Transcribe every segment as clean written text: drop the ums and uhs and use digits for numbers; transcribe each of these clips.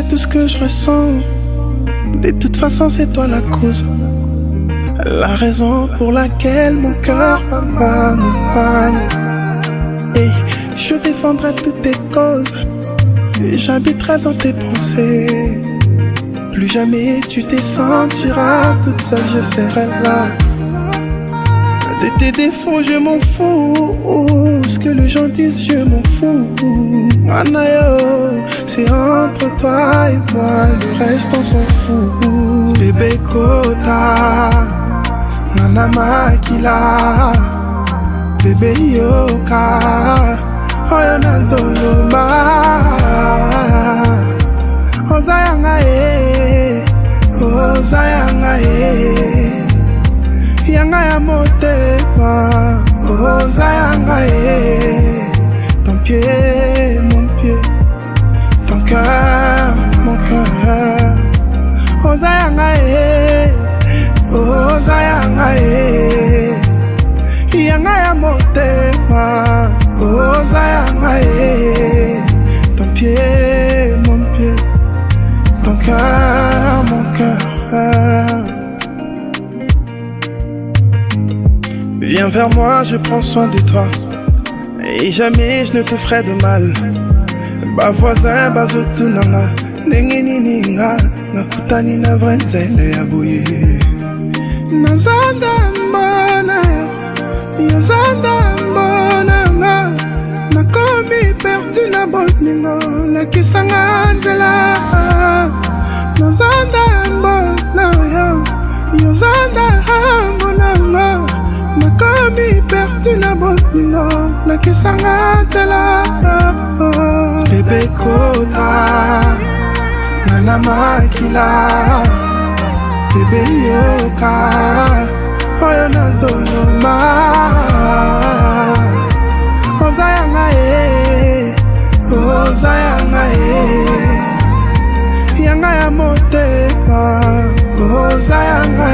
tout ce que je ressens. De toute façon c'est toi la cause, la raison pour laquelle mon cœur m'accompagne. Et je défendrai toutes tes causes et j'habiterai dans tes pensées. Plus jamais tu te sentiras toute seule, je serai là. De tes défauts je m'en fous, ce que les gens disent je m'en fous. Anayo, c'est entre toi et moi, le reste on s'en fout. Bébé Kota, Nana Makila, bébé Yoka, Oyona Zoloma, Ozayanga Ozayanga Yanga ya motema, Ozayanga ton pied, mon pied, ton cœur, mon cœur. Ozayanga Ozayanga Yanga ya motema, Ozayanga ton pied, mon pied, ton cœur, mon cœur. Viens vers moi, je prends soin de toi et jamais je ne te ferai de mal. Ba voisin bazotunanga ndenge nini nga nakutani na vrai nzele ya boye. Nazanda mbona yozanda mbona nga nakomi perdu na bolingo lakisanga nzela. Nazanda mbona yozanda mbona nga nakomi perdu na bolingo lakisanga nzela. Bébé Kota, Nana Makila, bébé Yoka, Oyona Zoloma, Ozayanga Ozayanga Yanga ya motema, Ozayanga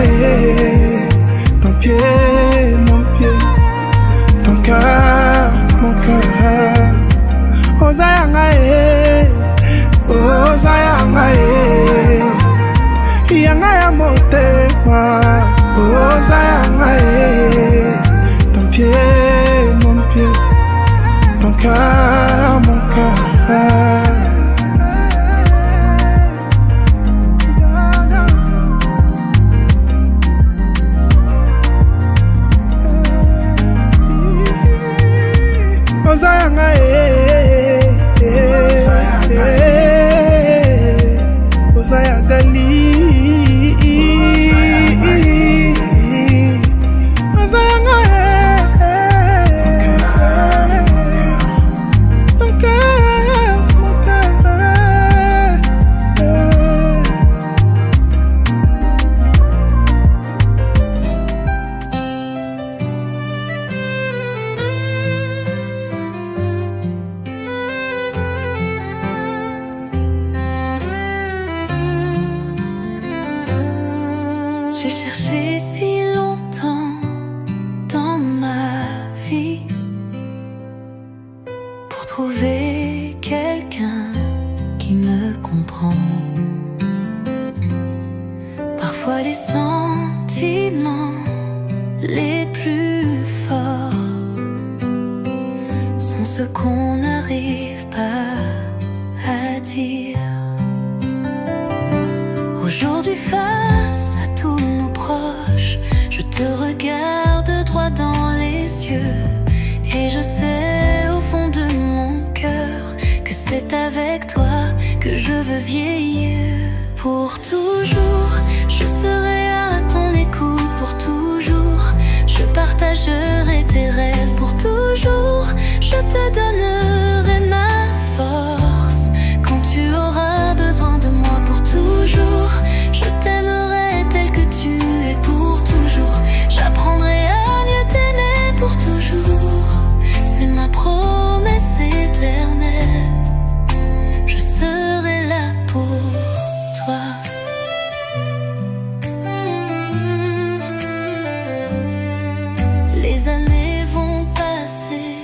ton pied, mon pied, ton cœur, mon cœur. Ozayanga Ozayanga Yanga ya motema, Ozayanga ton pied, mon pied, ton cœur, mon cœur. Ozayanga Ozayagali Ozayanga ton cœur, mon cœur. J'ai cherché si longtemps dans ma vie pour trouver quelqu'un qui me comprend. Parfois les sentiments les plus forts sont ceux qu'on n'arrive pas à dire. Aujourd'hui face à tous nos proches, je te regarde droit dans les yeux et je sais au fond de mon cœur que c'est avec toi que je veux vieillir. Pour toujours, je serai à ton écoute. Pour toujours, je partagerai tes rêves. Pour toujours, je te donnerai ma force quand tu auras besoin de moi. Pour toujours, je t'aimerai tel que tu es. Pour toujours, j'apprendrai à mieux t'aimer. Pour toujours, c'est ma promesse éternelle. Je serai là pour toi. Les années vont passer,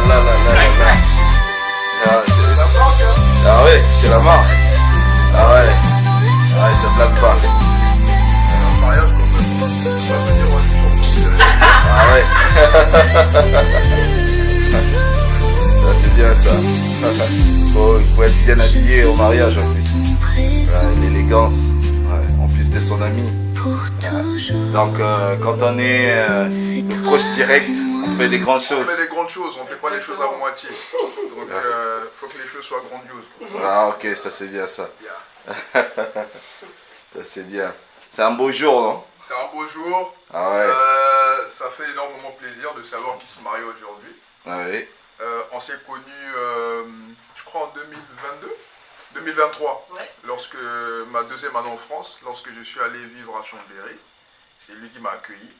là là là là là. Ah ouais, c'est la marque. Ah ouais. Ah ouais, ça blague pas. Un mariage, quand même. On va venir, ouais. Ah ouais. Ça c'est bien ça. Il faut être bien habillé au mariage en plus. Voilà, l'élégance. Ouais, en plus de son ami. Donc quand on est le proche direct, on fait des grandes On choses. fait des grandes choses, on fait pas les choses à moitié. Donc faut que les choses soient grandioses. Ah ok, ça c'est bien ça. Ça c'est bien. C'est un beau jour, non? C'est un beau jour. Ah ouais. Ça fait énormément plaisir de savoir qu'il se marie aujourd'hui. Ah oui. On s'est connus, je crois, en 2023, Ouais. lorsque ma deuxième année en France, lorsque je suis allé vivre à Chambéry. C'est lui qui m'a accueilli.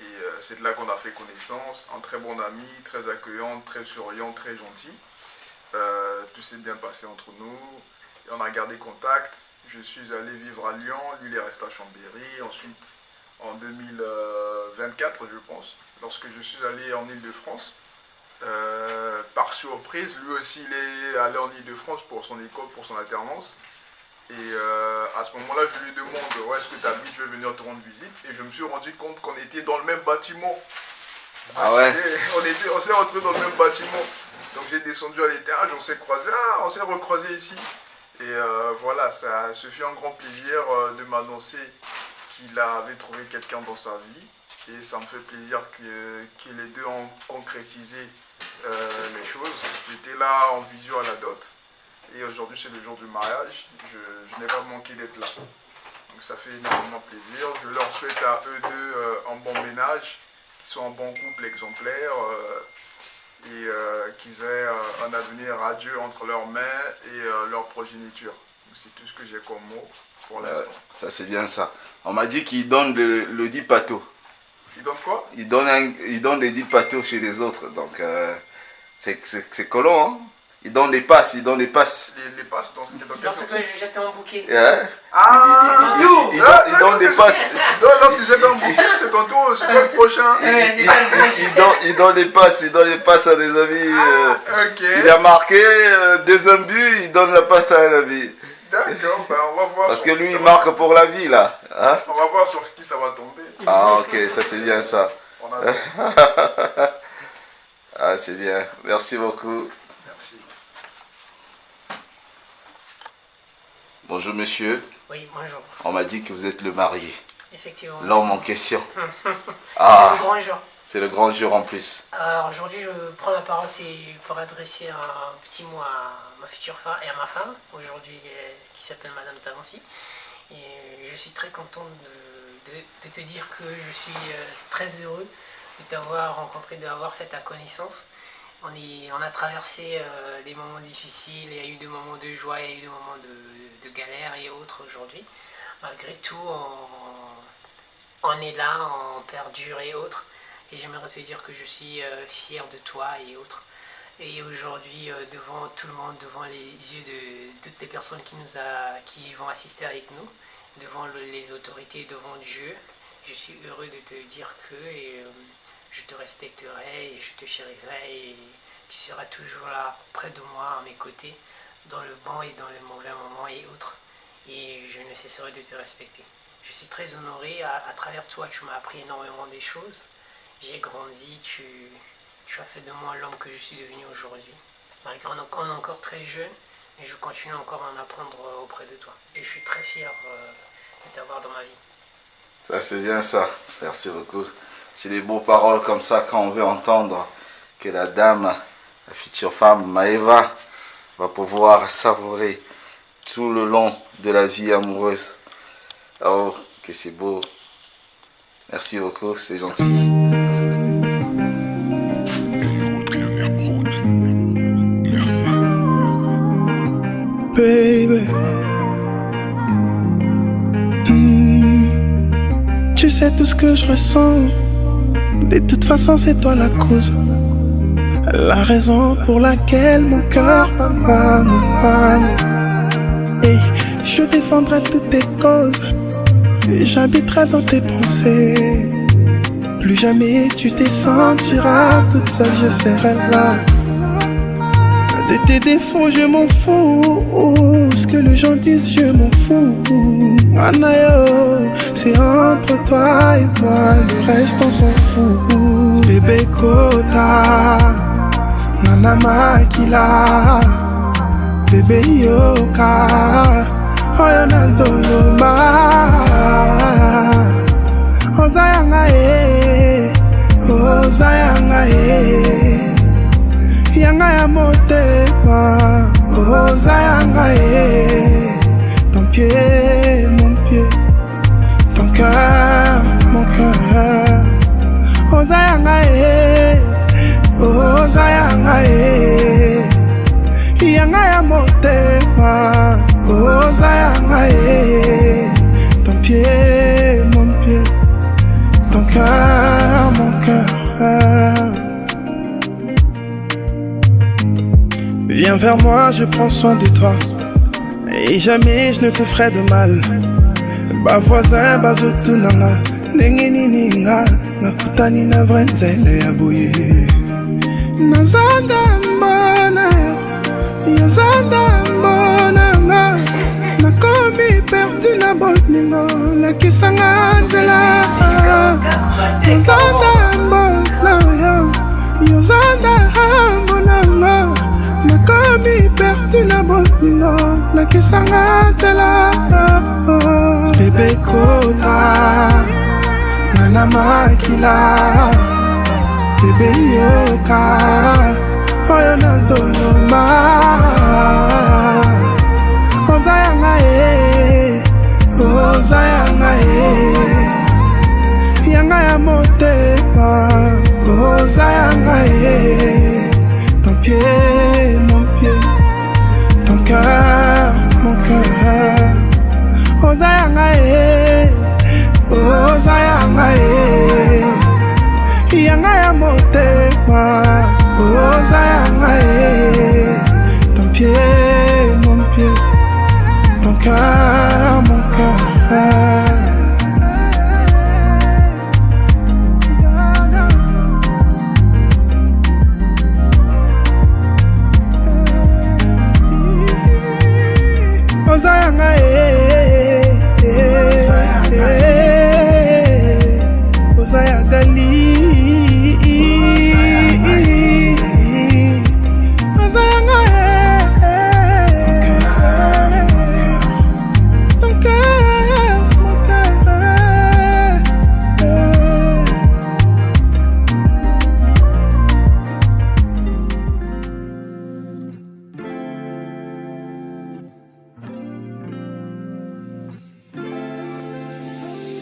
Et c'est de là qu'on a fait connaissance. Un très bon ami, très accueillant, très souriant, très gentil. Tout s'est bien passé entre nous. Et on a gardé contact. Je suis allé vivre à Lyon, lui il est resté à Chambéry. Ensuite, en 2024, je pense, lorsque je suis allé en Île-de-France, par surprise, lui aussi il est allé en Île-de-France pour son école, pour son alternance. Et à ce moment-là, je lui demande où est-ce que tu habites, je vais venir te rendre visite. Et je me suis rendu compte qu'on était dans le même bâtiment. Ah ouais. On s'est retrouvés dans le même bâtiment. Donc j'ai descendu à l'étage, on s'est croisés, on s'est recroisés ici. Et voilà, ça se fait un grand plaisir de m'annoncer qu'il avait trouvé quelqu'un dans sa vie. Et ça me fait plaisir que les deux ont concrétisé les choses. J'étais là en visio à la dot. Et aujourd'hui, c'est le jour du mariage. Je n'ai pas manqué d'être là. Donc ça fait énormément plaisir. Je leur souhaite à eux deux un bon ménage, qu'ils soient un bon couple exemplaire et qu'ils aient un avenir radieux entre leurs mains et leur progéniture. C'est tout ce que j'ai comme mot pour l'instant. Ça c'est bien ça. On m'a dit qu'il donne le dit pâteau. Il donne quoi? Il donne les 10 pâteaux chez les autres. Donc c'est collant, hein. Il donne les passes, Les passes dans quel Lorsque sens? je jette un bouquet. Hein? Ah, Il donne des passes. Lorsque j'ai un bouquet, c'est ton tour, c'est toi le prochain. Il donne les passes à des amis. Ok. Il a marqué deuxième but, il donne la passe à un ami. D'accord, ben on va voir. Parce que sur lui qui il ça marque pour la vie là. Hein? va- On va voir sur qui ça va tomber. Ah ok, ça c'est bien ça. On attend. Ah c'est bien, merci beaucoup. Merci. Bonjour monsieur, Oui, bonjour. on m'a dit que vous êtes le marié. Effectivement. L'homme en question. C'est Ah, le grand jour. c'est le grand jour en plus. Alors aujourd'hui, je prends la parole, c'est pour adresser un petit mot à ma future femme et à ma femme, aujourd'hui qui s'appelle Madame Talancy. Et je suis très contente de te dire que je suis très heureux de t'avoir rencontré, d'avoir fait ta connaissance. On a traversé des moments difficiles, il y a eu des moments de joie, il y a eu des moments de galère et autres aujourd'hui. Malgré tout, on est là, on perdure et autres. Et j'aimerais te dire que je suis fier de toi et autres. Et aujourd'hui, devant tout le monde, devant les yeux de toutes les personnes qui vont assister avec nous, devant les autorités, devant Dieu, je suis heureux de te dire que je te respecterai et je te chérirai et tu seras toujours là près de moi, à mes côtés, dans le bon et dans les mauvais moments et autres. Et je ne cesserai de te respecter. Je suis très honoré, à travers toi, tu m'as appris énormément des choses. J'ai grandi, tu as fait de moi l'homme que je suis devenu aujourd'hui. Malgré qu'on est encore très jeune, mais je continue encore à en apprendre auprès de toi. Et je suis très fier de t'avoir dans ma vie. Ça c'est bien ça, merci beaucoup. C'est des beaux paroles comme ça quand on veut entendre que la dame, la future femme Maëva, va pouvoir savourer tout le long de la vie amoureuse. Oh, que c'est beau. Merci beaucoup, c'est gentil. Baby. Tu sais tout ce que je ressens. De toute façon, c'est toi la cause. La raison pour laquelle mon cœur m'accompagne. Et je défendrai toutes tes causes. Et j'habiterai dans tes pensées. Plus jamais tu te sentiras toute seule, je serai là. De tes défauts je m'en fous, ce que les gens disent je m'en fous. Anayo, c'est entre toi et moi, le reste on s'en fout. Bébé Kota, Nana Makila, bébé Yoka, Oyona Zoloma, Ozayanga Ozayanga Yanga ya motema, Ozayanga ton pied, mon pied, ton cœur, mon cœur. Ozayanga Ozayanga Yanga ya motema, Ozayanga ton pied, mon pied, ton cœur, mon cœur. Viens vers moi, je prends soin de toi, et jamais je ne te ferai de mal. Ba voisin, bazotunanga, nengeni ninga, nakutani na vrenzele ya boye. Nazanda mbona, yazanda mbona, nakomi perdu na boningo, lakisanga nzela. Yazanda mbona, yazanda mbona, nakomi perdu na boningo, lakisanga nzela. Bébé Kota, Nana Makila, bébé Yoka, Oyona Zoloma, Ozayanga Ozayanga Yanga ya motema, Ozayanga ton pied, mon pied, ton cœur, mon cœur. Ozayanga Ozayanga Yanga ya motema, Ozayanga ton pied, mon pied, ton cœur, mon cœur. Ozayanga Ozayanga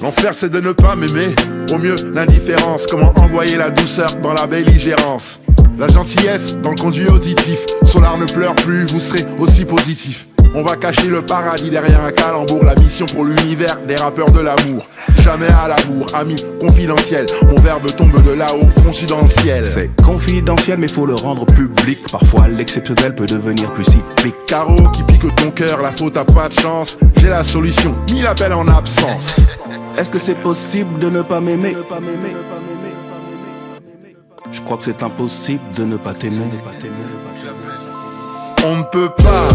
L'enfer c'est de ne pas m'aimer, au mieux l'indifférence. Comment envoyer la douceur dans la belligérance. La gentillesse dans le conduit auditif. Solar ne pleure plus, vous serez aussi positif. On va cacher le paradis derrière un calembour. La mission pour l'univers des rappeurs de l'amour. Jamais à la bourre, ami confidentiel. Mon verbe tombe de là-haut, confidentiel. C'est confidentiel mais faut le rendre public. Parfois l'exceptionnel peut devenir plus cyclique. Carreau qui pique ton cœur, la faute a pas de chance. J'ai la solution, mis l'appel en absence. Est-ce que c'est possible de ne pas m'aimer? Je crois que c'est impossible de ne pas t'aimer. On ne peut pas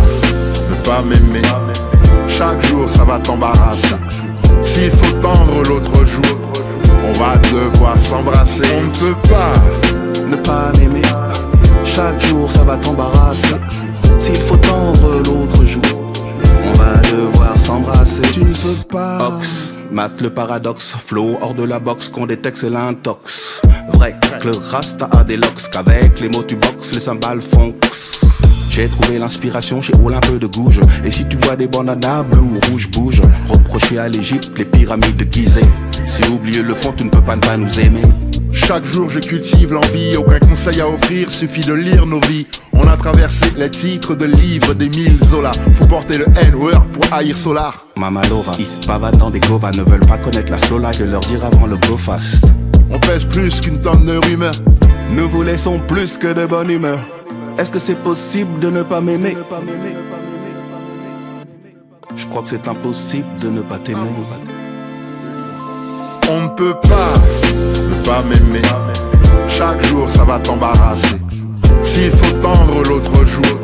ne pas m'aimer. Chaque jour ça va t'embarrasser. S'il faut tendre l'autre jour, on va devoir s'embrasser. On ne peut pas ne pas m'aimer. Chaque jour ça va t'embarrasser. S'il faut tendre l'autre jour, on va devoir s'embrasser. Tu ne peux pas. Ox, mate le paradoxe. Flow hors de la boxe, qu'on détecte c'est l'intox. Vrai que le rasta a des locks, qu'avec les mots tu boxes, les cymbales fonx. J'ai trouvé l'inspiration chez Olympe de Gouges. Et si tu vois des bandanas bleu ou rouge bouge, reprocher à l'Égypte les pyramides de Gizeh. Si oublier le fond, tu ne peux pas ne pas nous aimer. Chaque jour je cultive l'envie, aucun conseil à offrir, suffit de lire nos vies. On a traversé les titres de livres des 1000 Zola. Faut porter le N-word pour haïr Solar. Mamalova, ils se pavadent dans des govas, ne veulent pas connaître la slow life, de leur dire avant le go fast. On pèse plus qu'une tonne de rumeurs. Nous vous laissons plus que de bonne humeur. Est-ce que c'est possible de ne pas m'aimer? Je crois que c'est impossible de ne pas t'aimer. On ne peut pas ne pas m'aimer. Chaque jour ça va t'embarrasser. S'il faut tendre l'autre jour,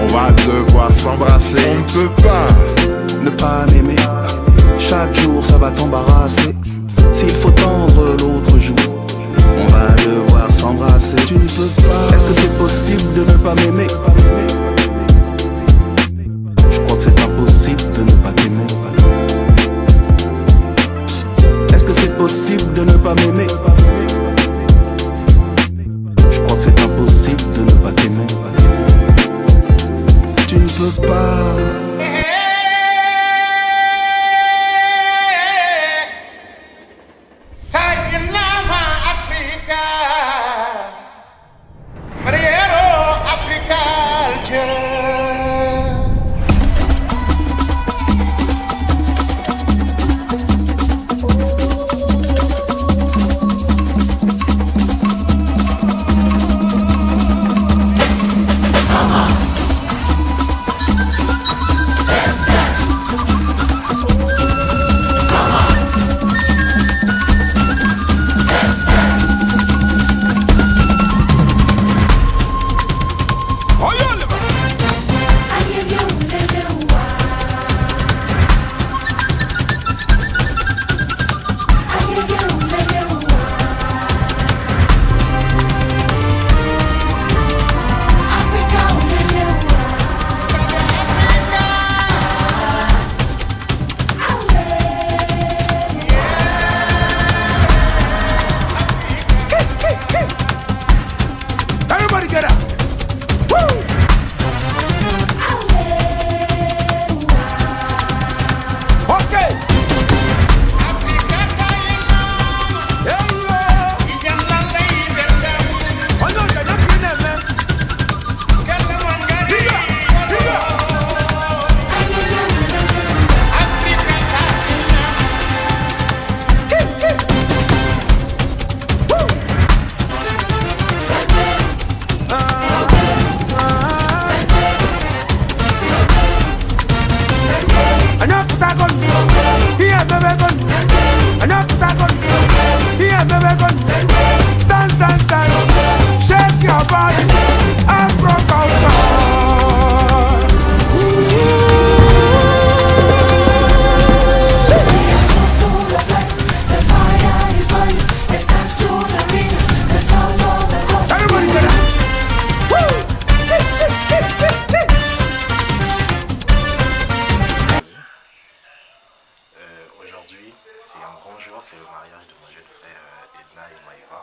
on va devoir s'embrasser. On ne peut pas ne pas m'aimer. Chaque jour ça va t'embarrasser. S'il faut tendre l'autre jour, on va devoir s'embrasser. Tu ne peux pas. Est-ce que c'est possible de ne pas m'aimer? Je crois que c'est impossible de ne pas t'aimer. Est-ce que c'est possible de ne pas m'aimer? Je crois que c'est impossible de ne pas t'aimer. Tu ne peux pas. Aujourd'hui, c'est un grand jour, c'est le mariage de mon jeune frère Edna et Maïva.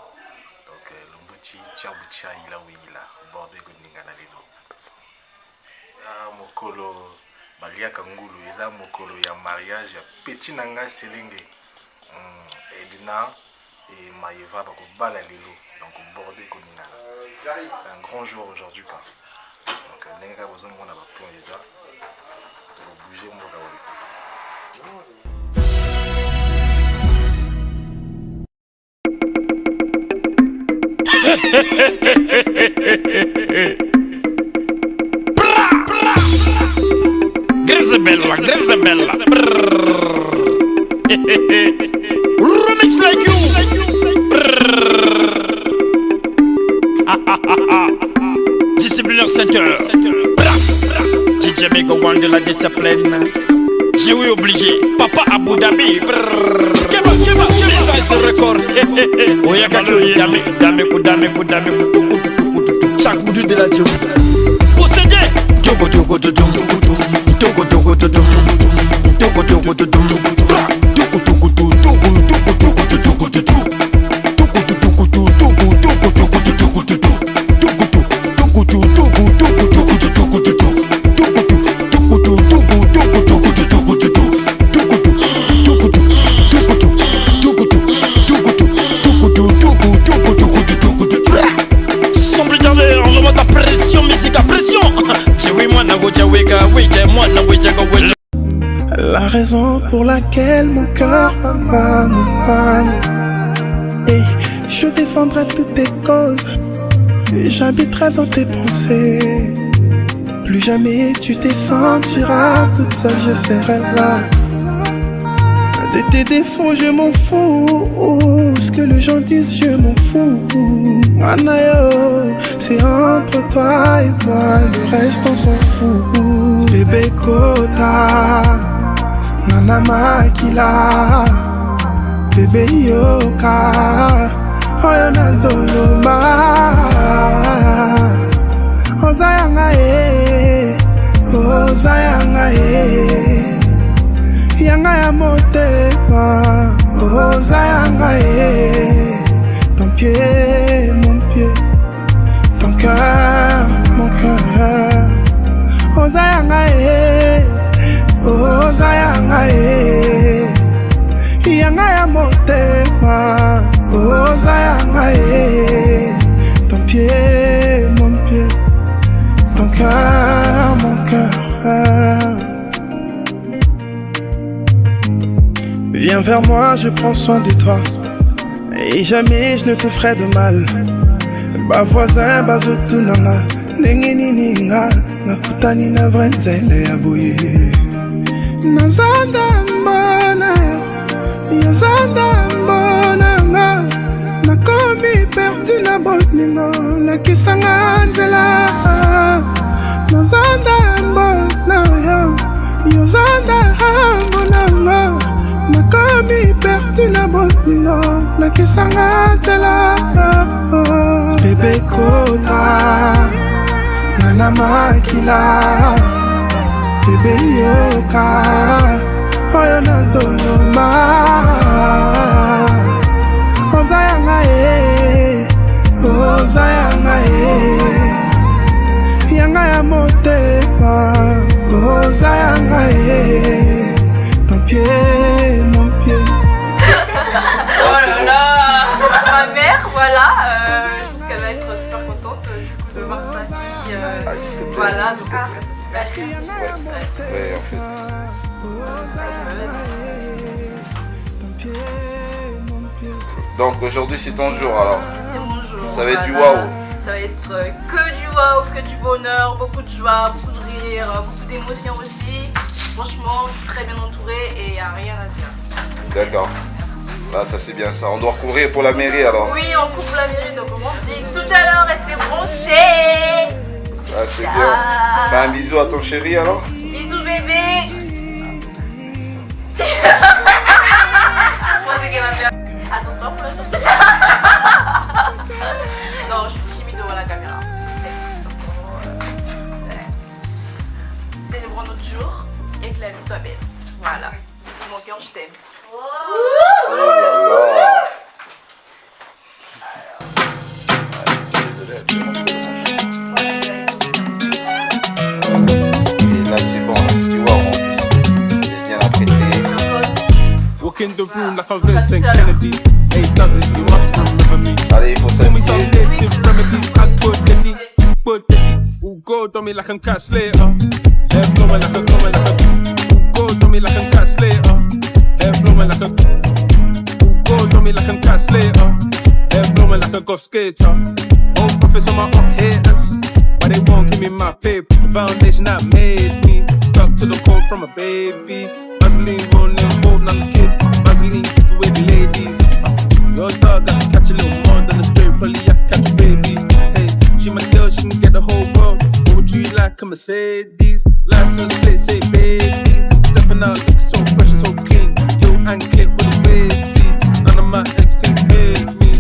Donc, Lombuti, Tchabucha, Ilaouila, Bordé Gondingana Lelo. Mokolo, Balia Kangulu, Eza Mokolo, il y a mariage, Petit Nanga Selenge, Edna et Maïva, Bala Lelo, donc Bordé Gondingana. C'est un grand jour aujourd'hui. Donc, Nenga Bozon, on a pas les gars, pour bouger mon gars. Grisabella, Grisabella. Remix like you. Disciplinaire 5 heures. DJ Mego One de la discipline. J'ai oui obligé. Papa Abu Dhabi. Keba, c'est record. Oyakaki, dame, chaque bout de la Dieu. Possédé. Togo, La raison pour laquelle mon cœur m'amène, et je défendrai toutes tes causes, et j'habiterai dans tes pensées. Plus jamais tu te sentiras toute seule, je serai là. De tes défauts je m'en fous, ce que les gens disent, je m'en fous. Anayo, c'est entre toi et moi, le reste on s'en fout. Bébé Kota, Nana Makila, bébé Yoka, Oyona Zoloma, Ozayanga Ozayanga Yanga ya motema, Ozayanga ton pied, mon pied, ton cœur, mon cœur, Ozayanga Ozayanga Yanga ya motema, Ozayanga ton pied, mon pied, ton cœur, mon cœur. Viens vers moi, je prends soin de toi, et jamais je ne te ferai de mal. Ba voisin, bazotunanga, nengeni ninga, nakutani na vrenzele ya boye. Nazanda mbona, yazanda mbona, nakomi perdu na bolingo, lakisanga nzela. Nazanda mbona yo, yazanda mbona, nakomi perdu na bolingo, lakisanga nzela. Bébé Kota, Nana Makila, bébé Yoka, Oyona Zoloma, Ozayanga Ozayanga Yanga ya motema, Ozayanga ton pied, mon pied. Oh là là, ma mère, voilà, je pense qu'elle va être super contente du coup de voir sa fille. Voilà, donc c'est super. Ouais, en fait. Donc aujourd'hui c'est ton jour alors. C'est mon jour. Ça va être du waouh. Ça va être que du waouh, que du bonheur, beaucoup de joie, beaucoup de rire, beaucoup d'émotions aussi. Franchement, je suis très bien entourée et il n'y a rien à dire. D'accord. Là, ça c'est bien ça. On doit courir pour la mairie alors. Oui, on court pour la mairie, donc on vous dit tout à l'heure, restez branchés. Ah, c'est bien. Fais un bisou à ton chéri alors. Bisous bébé. Moi c'est qu'elle va faire. Attends-toi pour la surprise. Non, je suis timide devant la caméra. Célébrons notre jour et que la vie soit belle. Voilà. C'est mon cœur, je t'aime. Oh là là. Et là c'est bon, là, si tu vois en plus, il est bien apprêté. Walk in the room like I'm Vincent Kennedy. Hey, does it? You must remember me. Allez, il faut Tell me some s'habiller. native remedies. I put Ooh, gold on me like I'm Cash Slater. Hair flowing like Ooh, gold on me like I'm Cash Slater. Hair flowing like Ooh, gold on me like I'm Cash Slater. Hair flowing like a golf skater. Old profits on my up haters, but they won't give me my paper. The foundation that made me stuck to the code from a baby. Vaseline won't involve none of the kids. Vaseline keep away the ladies. Your dog got to catch a little more than a straight, probably have to catch a baby. Hey, she my girl, she can get the whole world. What would you like a Mercedes? License plate say baby. Stepping out looking so fresh and so clean. Yo, anklet with a waist. None of my ex things made me.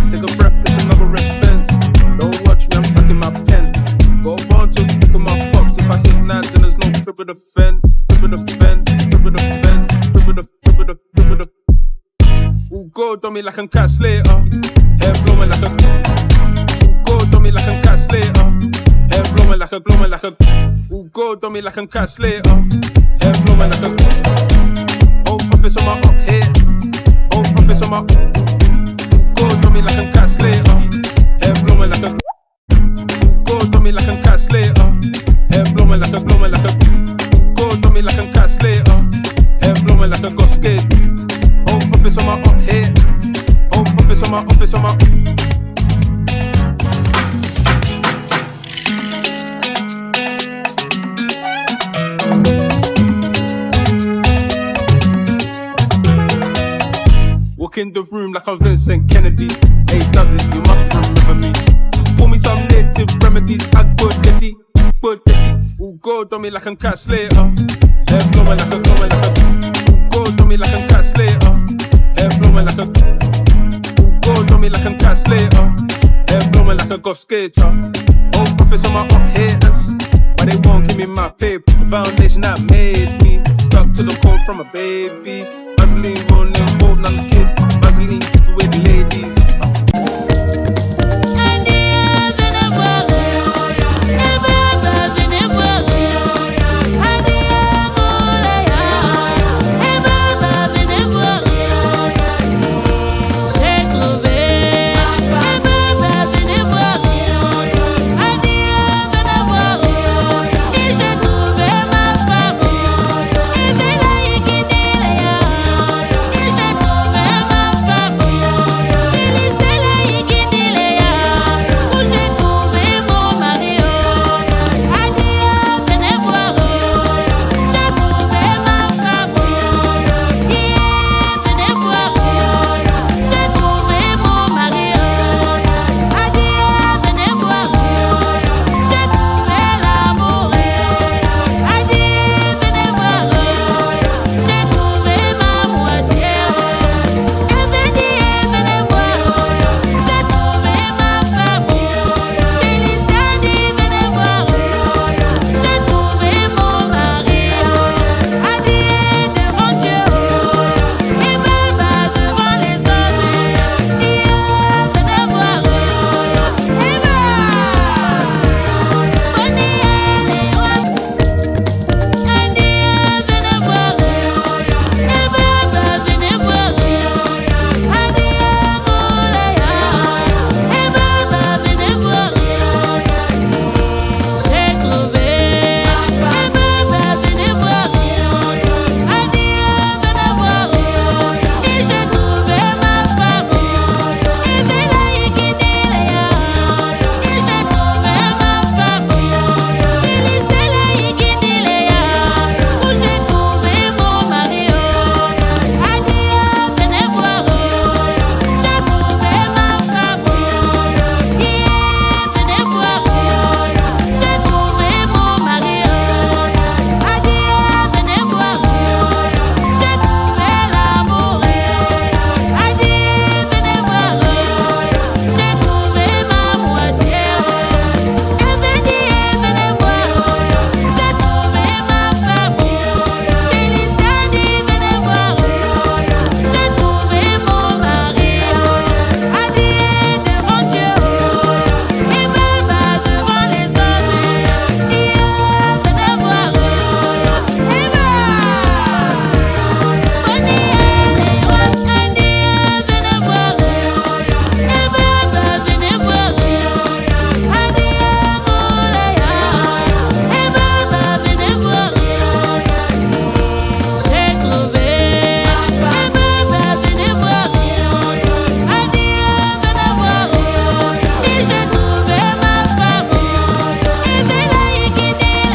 Take a breath, it's another expense. Don't watch me, I'm stuck in my pens. Go on to pick up my pops. If I hit nines, then there's no triple defense. Triple defense, triple defense, triple defense. Ooh, gold on me like I'm Cash Slater. Hair blowing like Ooh, gold on me like I'm Cash Slater. Hair blowing like Ooh, gold on me like I'm Cash Slater. Hair blowing like Whole office on my up here. Whole office on my Ooh, gold on me like I'm Cash Slater. Hair blowing like Ooh, gold on me like I'm Cash Slater. Hair blowing like Ooh, gold on me like I'm Cash Slater. Hair blowing like a golf skate. Whole office on my up here. Whole office on my Walk in the room like like I'm Vincent Kennedy. Hey, does it? You must remember me. Pour me some native remedies. I go daddy, ooh, go on me like I'm Cat Slater. Hair blowing like a, ooh, go on me like I'm Cat Slater. Hair blowing like a, ooh, go on me like I'm Cat Slater. Hair blowing like a golf skater. Old profits on my up haters, but they won't give me my paper. The foundation that made me stuck to the code from a baby. Vaseline won't involve none of the kids. Vaseline keep away the ladies.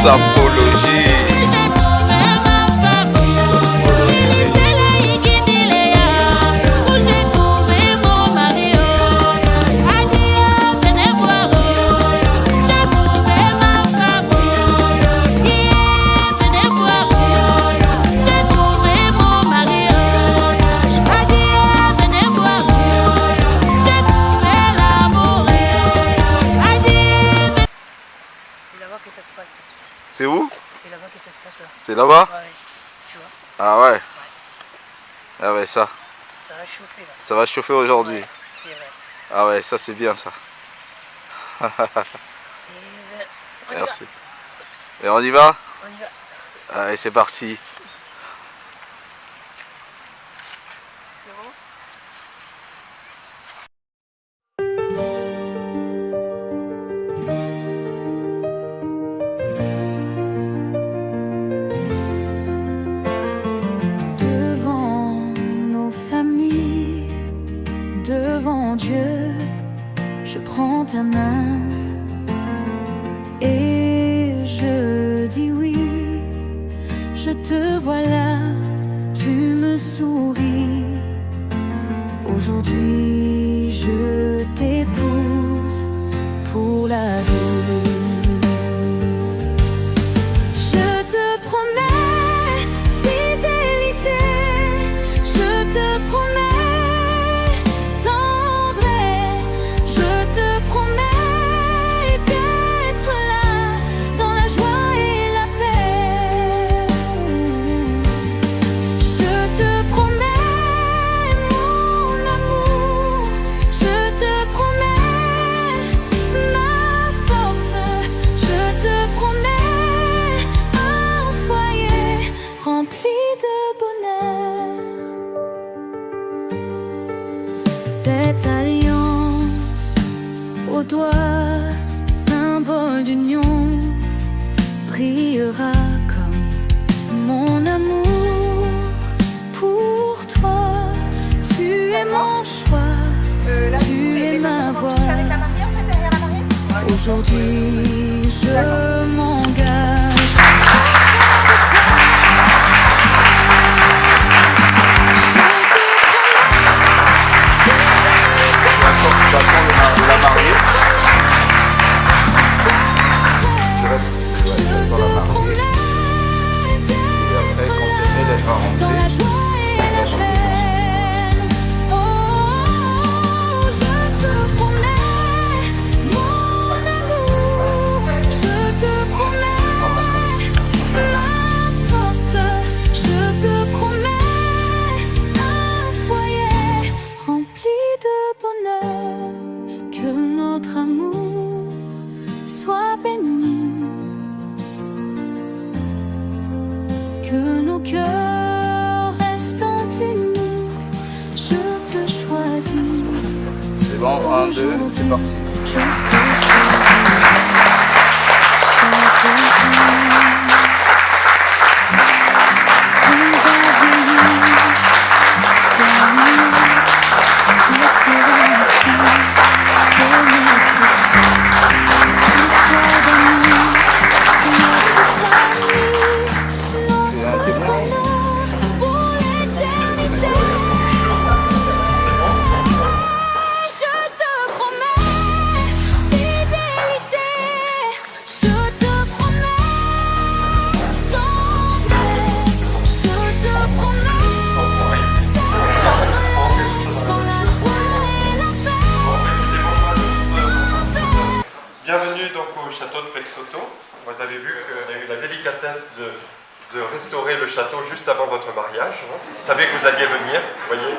Sapologie. C'est où? C'est là-bas que ça se passe là. C'est là-bas? Ouais, tu vois. Ah ouais? Ouais. Ah ouais, ça. Ça va chauffer là. Ça va chauffer aujourd'hui. Ouais, c'est vrai. Ah ouais, ça c'est bien ça. Et on y Merci. Et on y va? On y va. Allez, c'est parti. C'est bon? Devant nos familles, devant Dieu, je prends ta main et je dis oui, je te Aujourd'hui, je t'épouse pour la vie. Je te promets fidélité, je te promets tendresse, je te promets d'être là dans la joie et la paix. Je te promets mon amour, je te promets ma force, je te promets un foyer rempli de bonheur. Cette alliance au doigt, symbole d'union, brillera comme mon amour pour toi. Tu es mon choix, tu es ma voix. Aujourd'hui, je m'engage. Tu attends la mariée. Tu restes dans la mariée. Et après, quand elle va Dans la rentrer, joie et elle va la chanter comme ça. paix. Oh, je te promets mon amour, je te promets ma force, je te promets un foyer rempli de bonheur. Que notre amour soit béni, que nos cœurs restent unis. Je te choisis. C'est bon, 1, 2, c'est parti. Je te choisis. Bienvenue donc au château de Felsoto. Vous avez vu qu'on a eu la délicatesse de restaurer le château juste avant votre mariage. Vous savez que vous alliez venir, vous voyez.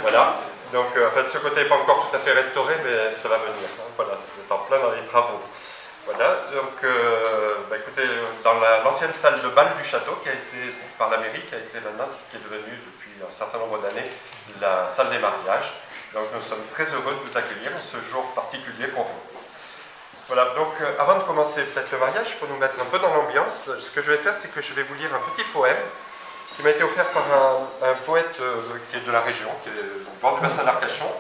Voilà. Donc en fait, ce côté n'est pas encore tout à fait restauré, mais ça va venir. Voilà, vous êtes en plein dans les travaux. Voilà, donc écoutez, dans l'ancienne salle de bal du château qui a été, par la mairie, qui est devenue depuis un certain nombre d'années la salle des mariages. Donc nous sommes très heureux de vous accueillir en ce jour particulier pour vous. Voilà, donc avant de commencer peut-être le mariage, pour nous mettre un peu dans l'ambiance, ce que je vais faire, c'est que je vais vous lire un petit poème qui m'a été offert par un poète qui est de la région, qui est au bord du bassin d'Arcachon,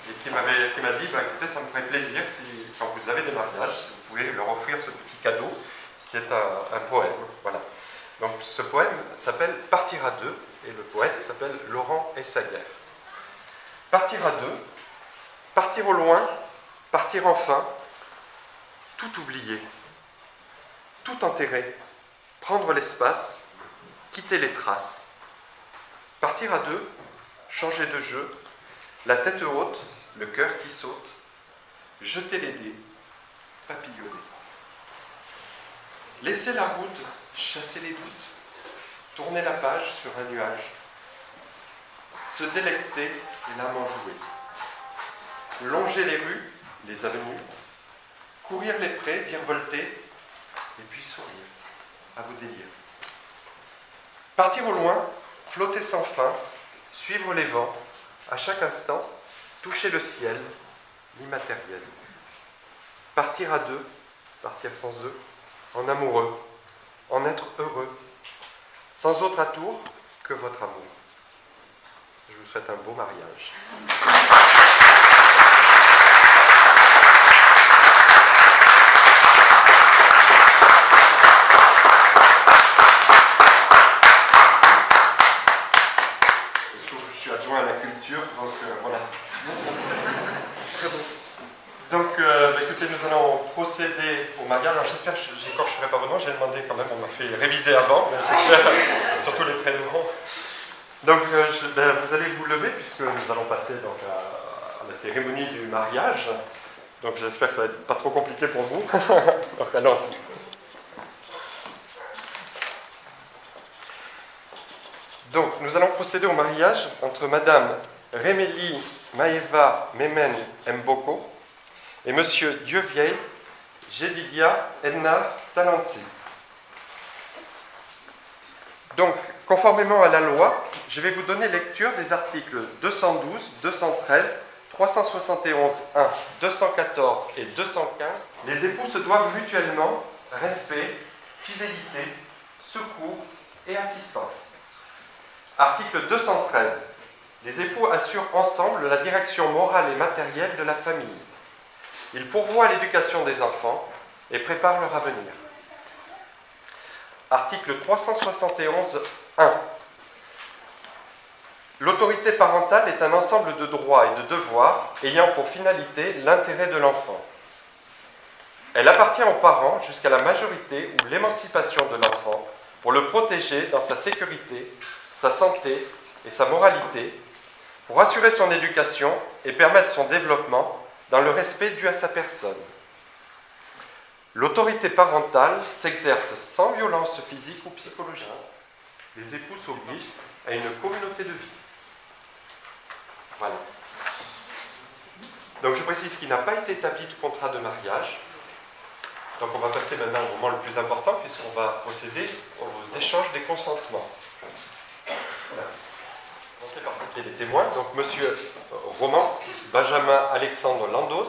et qui m'a dit, écoutez, ça me ferait plaisir, si, quand vous avez des mariages, si vous pouvez leur offrir ce petit cadeau, qui est un poème. Voilà. Donc ce poème s'appelle « Partir à deux », et le poète s'appelle Laurent Essaguer. Partir à deux, partir au loin, partir enfin, tout oublier, tout enterrer, prendre l'espace, quitter les traces. Partir à deux, changer de jeu, la tête haute, le cœur qui saute, jeter les dés, papillonner. Laisser la route, chasser les doutes, tourner la page sur un nuage, se délecter et l'âme enjouée. Longer les rues, les avenues, courir les prés, virevolter, et puis sourire à vos délires. Partir au loin, flotter sans fin, suivre les vents, à chaque instant, toucher le ciel, l'immatériel. Partir à deux, partir sans eux, en amoureux, en être heureux, sans autre atour que votre amour. Je vous souhaite un beau mariage. Je suis adjoint à la culture, donc voilà. au mariage. Alors j'espère que j'écorcherai pas vos noms, j'ai demandé quand même, on m'a fait réviser avant, mais j'espère, surtout les prénoms. Donc vous allez vous lever puisque nous allons passer donc, à la cérémonie du mariage. Donc j'espère que ça va être pas trop compliqué pour vous. Donc allons-y. Donc nous allons procéder au mariage entre Madame Rémélie Maeva Memen Mboko et Monsieur Dieu-Vieil Jedidia Edna Talanti. Donc, conformément à la loi, je vais vous donner lecture des articles 212, 213, 371, 1, 214 et 215. Les époux se doivent mutuellement respect, fidélité, secours et assistance. Article 213. Les époux assurent ensemble la direction morale et matérielle de la famille. Ils pourvoient à l'éducation des enfants et préparent leur avenir. Article 371, 1. L'autorité parentale est un ensemble de droits et de devoirs ayant pour finalité l'intérêt de l'enfant. Elle appartient aux parents jusqu'à la majorité ou l'émancipation de l'enfant pour le protéger dans sa sécurité, sa santé et sa moralité, pour assurer son éducation et permettre son développement dans le respect dû à sa personne. L'autorité parentale s'exerce sans violence physique ou psychologique. Les époux s'obligent à une communauté de vie. Voilà. Donc je précise qu'il n'a pas été établi de contrat de mariage. Donc on va passer maintenant au moment le plus important puisqu'on va procéder aux échanges des consentements. Voilà. On fait par citer les témoins. Donc monsieur Roman Benjamin Alexandre Landoz,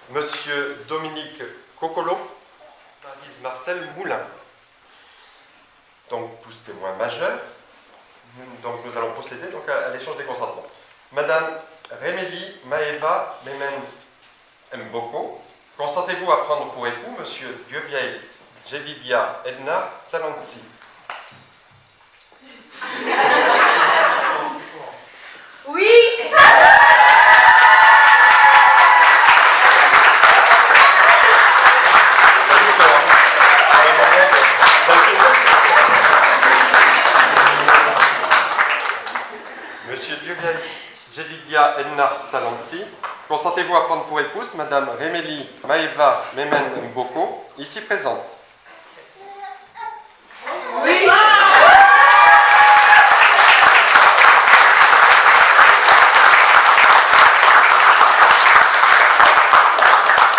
monsieur Dominique Cocolo, Maryse Marcel Moulin. Donc tous témoins majeurs. Donc nous allons procéder donc, à l'échange des consentements. Madame Rémélie Maeva Memen Mboko, consentez-vous à prendre pour époux monsieur Dieu-Vieil Jedidia Edna Talanti? Oui. Monsieur Dieu-Vieil Jedidia Edna Talanti, consentez-vous à prendre pour épouse Madame Rémélie Maeva Memen Mboko, ici présente? Oui.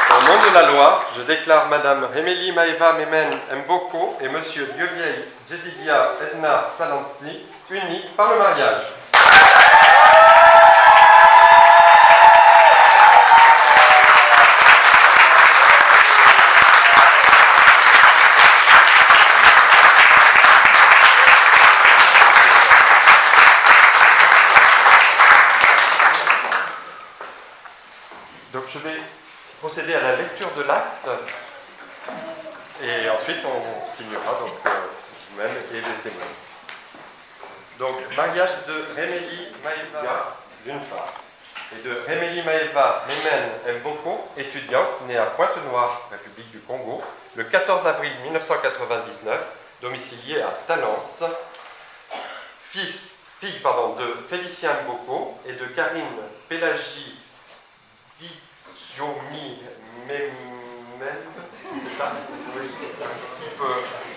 Au nom de la loi, je déclare Madame Rémélie Maeva Memen Mboko et Monsieur Dieu-Vieil Jedidia Edna Talanti unis par le mariage. Donc je vais procéder à la lecture de l'acte et ensuite on signera donc vous-même et les témoins. Donc mariage de Rémélie Maeva d'une part et de Rémélie Maeva Memen Mboko, étudiante née à Pointe-Noire, République du Congo, le 14 avril 1999, domiciliée à Talence, fille de Félicien Mboko et de Karine Pélagie Diomi Memem, c'est ça? Oui,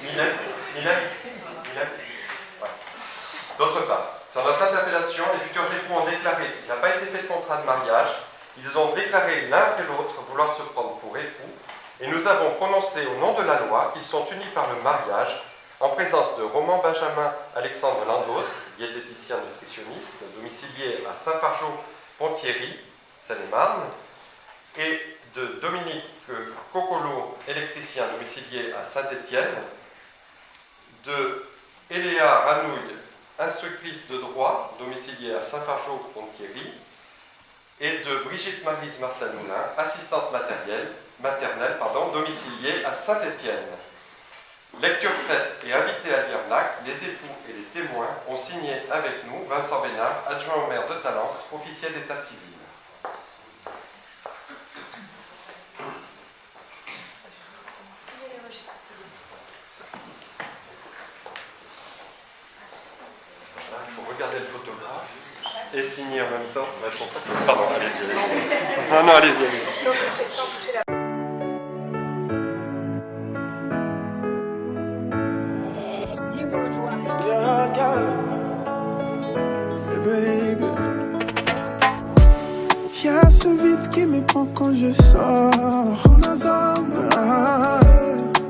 Mylène. Ouais. D'autre part, sur notre interpellation, les futurs époux ont déclaré qu'il n'a pas été fait de contrat de mariage. Ils ont déclaré l'un que l'autre vouloir se prendre pour époux, et nous avons prononcé au nom de la loi qu'ils sont unis par le mariage, en présence de Roman Benjamin Alexandre Landoz, diététicien nutritionniste, domicilié à Saint-Fargeau-Ponthierry, Seine-et-Marne, et de Dominique Cocolo, électricien domicilié à Saint-Étienne, de Eléa Ranouille, instructrice de droit domiciliée à Saint-Fargeau-Ponthierry, et de Brigitte Maryse Marcel Moulin, assistante maternelle, domiciliée à Saint-Étienne. Lecture faite et invité à lire l'acte, les époux et les témoins ont signé avec nous Vincent Bénard, adjoint au maire de Talence, officiel d'état civil. et signer en même temps, ça va être compliqué. Pardon, allez-y, allez-y. Non, non, allez-y, allez-y. Yeah, yeah. Baby. Y'a ce vide qui me prend quand je sors. Ah,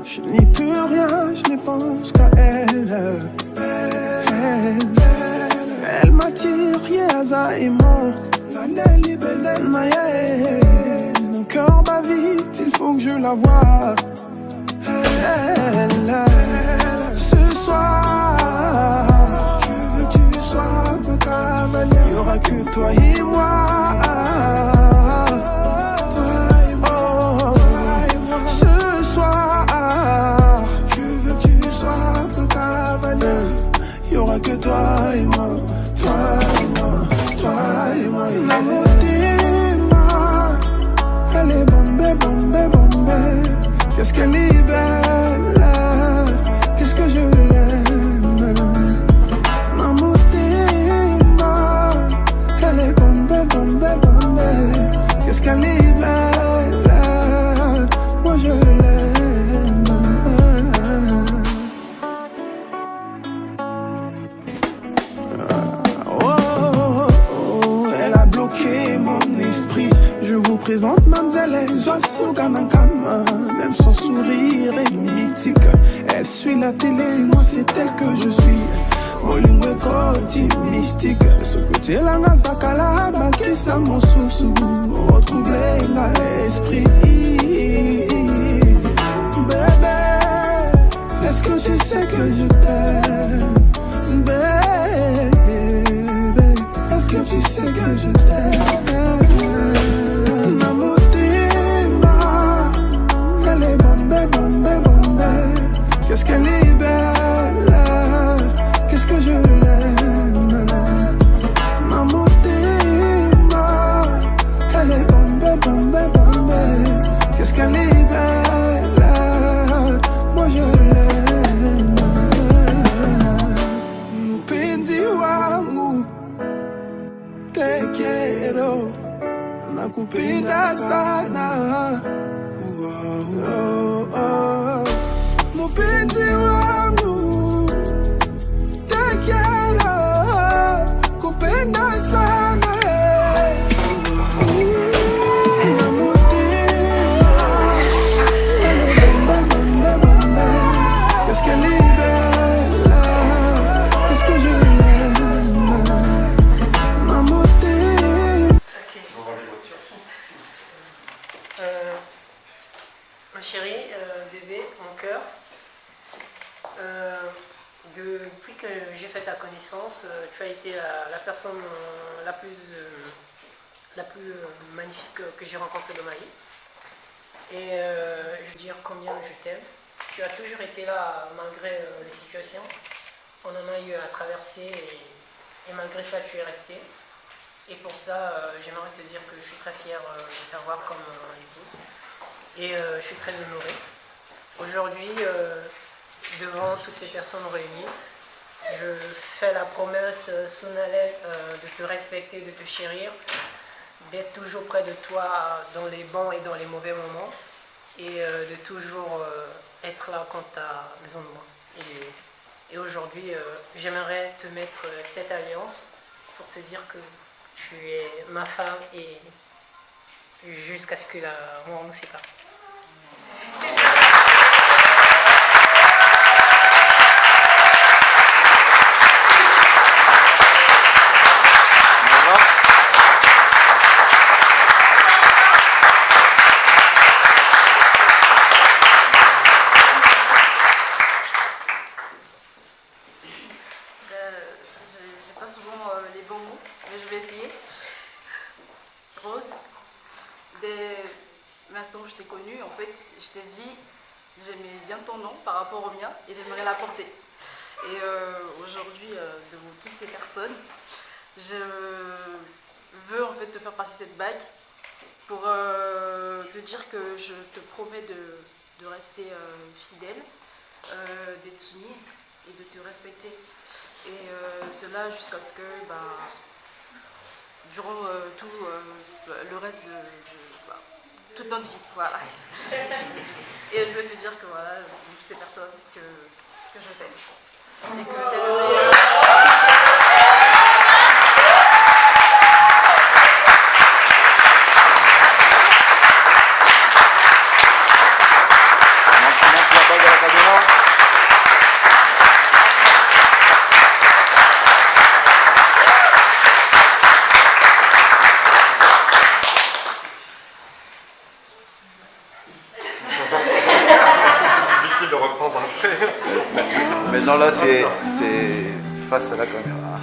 je n'y peux rien, je ne pense qu'à elle. Elle m'attire, yeah, et moi. Mon cœur bat vite, il faut que je la voie. Ce soir, je veux que tu sois mon cavalier. Il n'y aura que toi et moi. Ce soir, je veux que tu sois mon cavalier. Il n'y aura que toi et moi. Toi et moi, toi et moi. La motima, elle est bombée, bombée, bombée. Qu'est-ce qu'elle est belle, qu'est-ce que je l'aime. Ma motima, elle est bombée, bombée, bombée. Qu'est-ce qu'elle est belle, moi je l'aime. Elle a bloqué mon esprit. Je vous présente Mamzelle Zoasuganankama. Même son sourire est mythique. Elle suit la télé, moi c'est elle que je suis. Molingwe côté mystique. Ce côté là, Nazakala, Bakisa mon sous-sous. Retrouver l'esprit. Bébé, est-ce que tu sais que je t'aime? Bébé, est-ce que tu sais que je t'aime? Ma motima, elle est bombée, bombée, bombée. Qu'est-ce qu'elle est belle, qu'est-ce que je l'aime. Ma motima, elle est bombée, bombée, bombée. Qu'est-ce qu'elle est belle, moi je l'aime. Mpenzi wangu, te quiero, nakupenda sana. Oh, oh. Mpenzi wangu, te quiero, kupenda sana. Ma motima, elle est bombée, bombée, bombée. Qu'est-ce qu'elle est belle, qu'est-ce que je l'aime. Ma motima. Ma chérie, bébé, mon cœur, depuis que j'ai fait ta connaissance, tu as été la personne la plus magnifique que j'ai rencontrée de ma vie. Et je veux dire combien je t'aime. Tu as toujours été là malgré les situations. On en a eu à traverser et malgré ça tu es resté. Et pour ça, j'aimerais te dire que je suis très fière de t'avoir comme épouse. Et je suis très honorée. Aujourd'hui, devant toutes les personnes réunies, je fais la promesse solennelle de te respecter, de te chérir, d'être toujours près de toi dans les bons et dans les mauvais moments, et de toujours être là quand tu as besoin de moi. Et aujourd'hui, j'aimerais te mettre cette alliance pour te dire que tu es ma femme et jusqu'à ce que la mort nous sépare. J'ai pas souvent les bons mots, mais je vais essayer. Rose, dès l'instant où je t'ai connue, en fait, je t'ai dit j'aimais bien ton nom par rapport au mien et j'aimerais l'apporter. Et aujourd'hui, devant toutes ces personnes, je veux en fait te faire passer cette bague pour te dire que je te promets de rester fidèle, d'être soumise et de te respecter. Et cela jusqu'à ce que durant tout le reste de toute notre vie. Voilà. Et je veux te dire que voilà, toutes ces personnes que je t'aime. Et que t'es le meilleur. Difficile de reprendre après. Maintenant là c'est face à la caméra.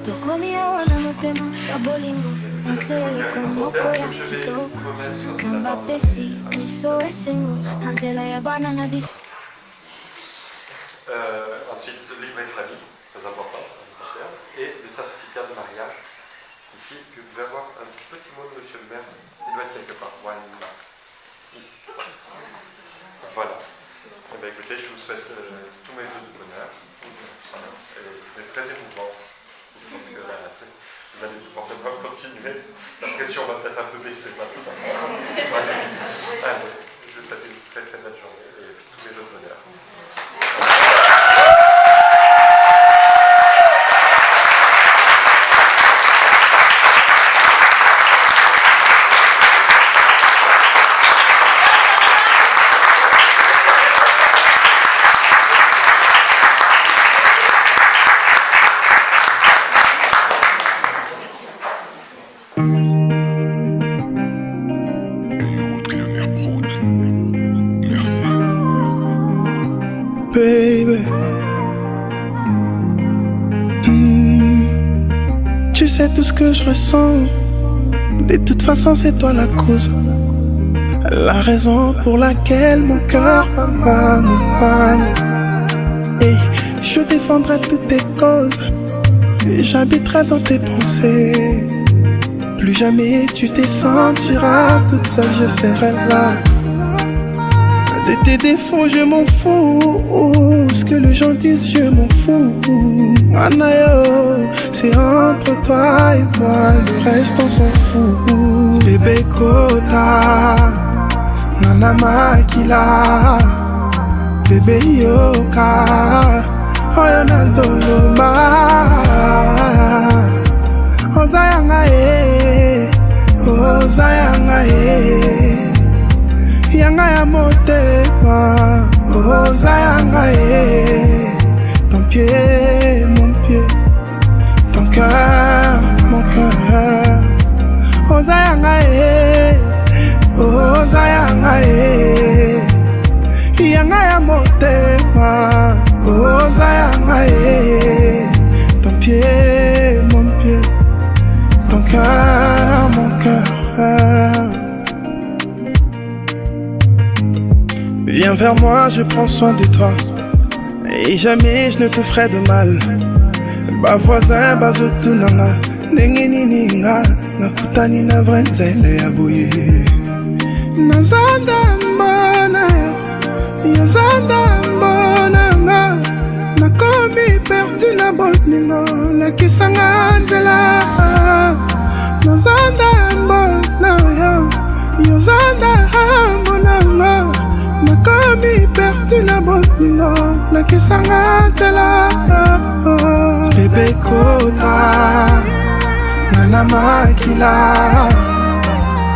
Tocó mi ahora no tema, ya bolingo, no se le como koya kitoko. Samba tesi, miso esengo, hanzela ya banana bis. Ensuite, le livret de famille, très important, et le certificat de mariage. Ici, que vous pouvez avoir un petit mot de monsieur le maire. Il doit être quelque part. Voilà, ici. Voilà. Eh bien, écoutez, je vous souhaite tous mes vœux de bonheur. C'était très émouvant. Je pense que là, vous allez pouvoir continuer. La pression va peut-être un peu baisser maintenant. Voilà. Allez, je vous souhaite une très très belle journée et tous mes vœux de bonheur. Baby, tu sais tout ce que je ressens. De toute façon c'est toi la cause, la raison pour laquelle mon cœur m'accompagne. Et je défendrai toutes tes causes et j'habiterai dans tes pensées. Plus jamais tu te sentiras toute seule, je serai là. De tes défauts je m'en fous, ce que les gens disent je m'en fous. Anayo, c'est entre toi et moi, le reste on s'en fout. Bébé Kota, Nana Makila, bébé Yoka, Oyona Zoloma, Ozayanga Ozayanga Yanga ya motema, oza yanga ton pied, mon pied, ton cœur, mon cœur. Oza yanga yanga ya motema, oza yanga ton pied, mon pied, ton cœur, mon cœur. Viens vers moi, je prends soin de toi et jamais je ne te ferai de mal. Ba voisin, bazotunanga, nengeni ninga, nakutani na vrenzele ya boye. Nazanda mbona, yazanda mbona, nakomi perdu na bolingo, lakisanga nzela. Nazanda mbona, yazanda mbona, nakomi perdu na bolingo, nakisanga nzela. Bébé Kota, Nana Makila,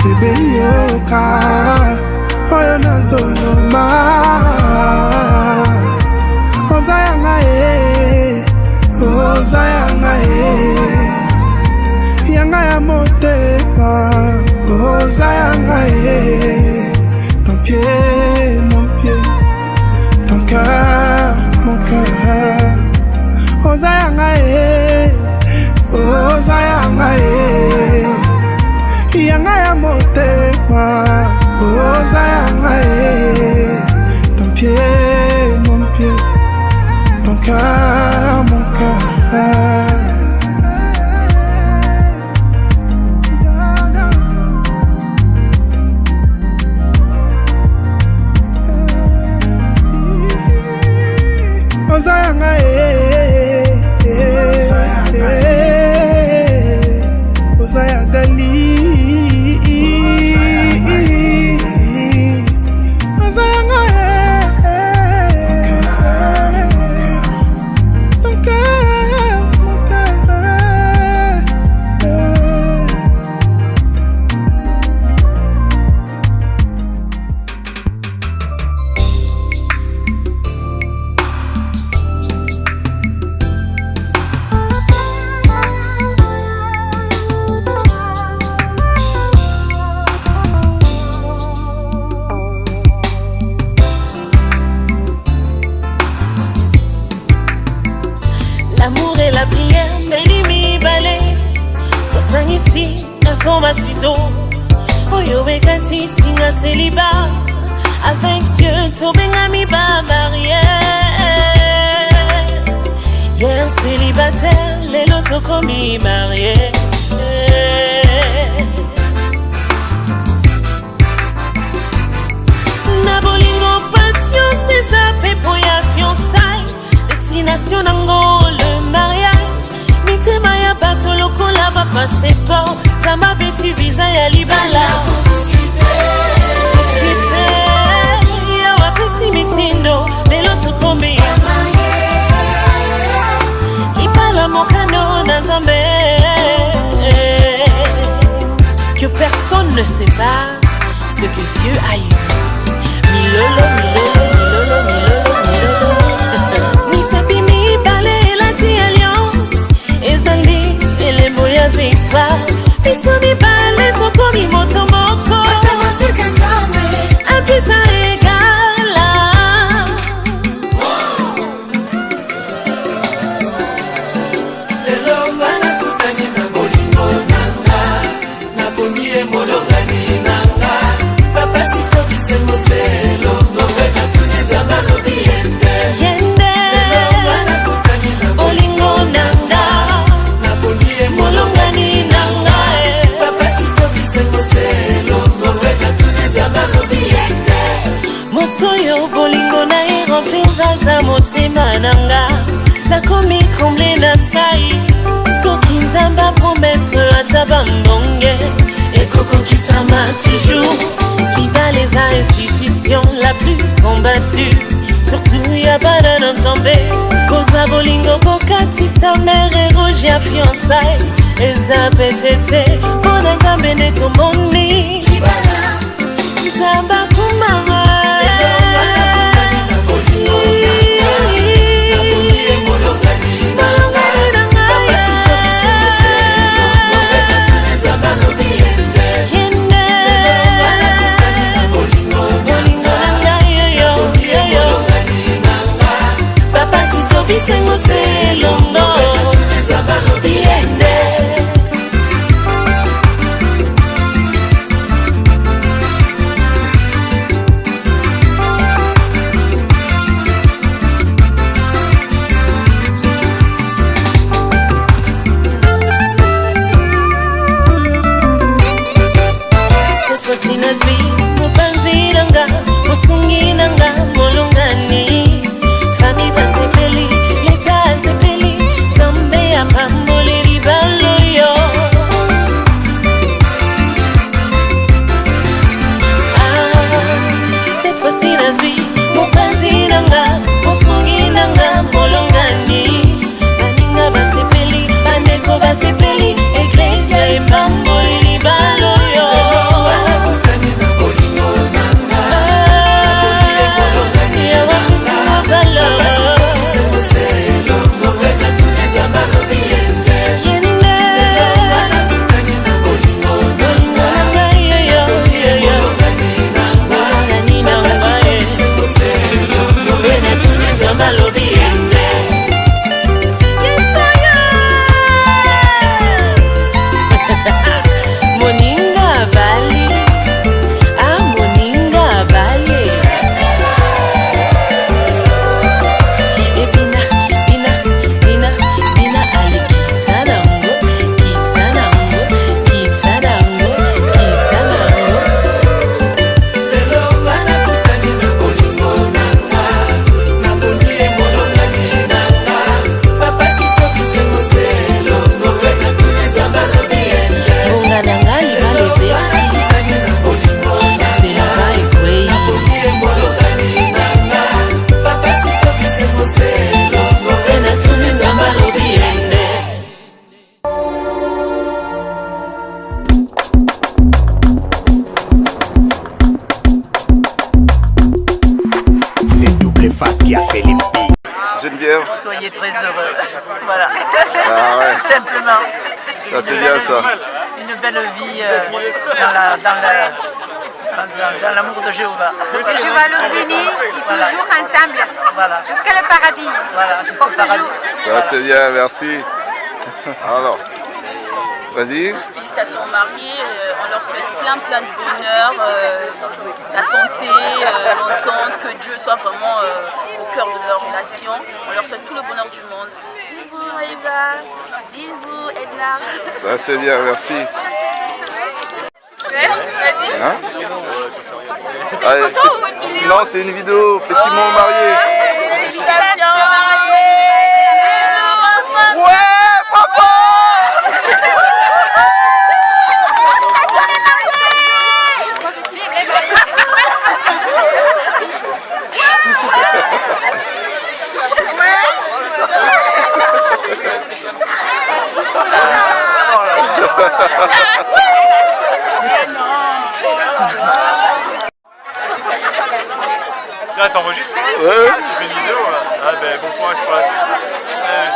bébé Yoka, Oyona Zoloma, Ozayanga yanga ya motema, Ozayanga ton pied, mon pied, ton cœur, mon cœur. Ozayanga yanga ya motema, Ozayanga ton pied, mon pied, ton cœur, mon cœur. Ozayanga couteau, ma ciseau. Oyo ekati singa célibat. Avec Dieu, tombé ami ba marié. Y'a un célibataire, les lotos commis marié. Na bolingo passion, c'est ça, pour ya fiançailles. Destination nango, le mariage. Mite maya bato loko la ba passe pas. Tama beti visa ya libala. Discuter, ya wapesi mitindo, les lotos commis. Ipala mokano na zambe. Que personne ne sait pas ce que Dieu a eu. Milolo, milolo, milolo, milolo, milolo. Mi sabi mi bale la ti alliance. Ezali, ele moya victoire. Mi soni bale toko mi moto moko. Apisa egala. Lelo ngana kutani na bolingo nanga. Na bonye molongani nanga. Papa si tobi se moselo. Ngobena tune zamalo biende. Yende. Lelo ngana kutani na bolingo nanga. Na bonye molongani nanga. Papa si tobi se moselo. Ngobena tune zamalo biende. Motoyo bolingo na remplir vaza motema nanga. La komi comblé na sai. Soki nzamba promettre ataba mbonge. Et Coco qui s'ama toujours. Liba les institutions la plus combattue. Surtout y'a pas d'un ensemble. Cause la bolingo kokati sa mère et rouge à fiançailles. Et ça pétété. Bon nzambe ne to moni. Nzamba kumama. Geneviève. Soyez très heureux. Voilà. Ah ouais. Simplement. Ça c'est bien ça. Une belle vie dans l'amour de Jéhovah. Jéhovah nous bénit et toujours ensemble. Voilà. Jusqu'à le paradis. Voilà, jusqu'au paradis. Ça c'est bien, merci. Alors, vas-y. félicitations aux mariés. On leur souhaite plein de bonheur, la santé, l'entente, que Dieu soit vraiment au cœur de leur relation. On leur souhaite tout le bonheur du monde. Bisous Maïva, bisous Edna. Ça c'est bien, merci. Vas-y. Hein? C'est une photo ou une vidéo? Non, c'est une vidéo, petit mot marié. Félicitations mariés. Ouais, papa! Là, t'enregistres? Ouais. Tu fais une vidéo là. Ah ben bon courage pour la suite.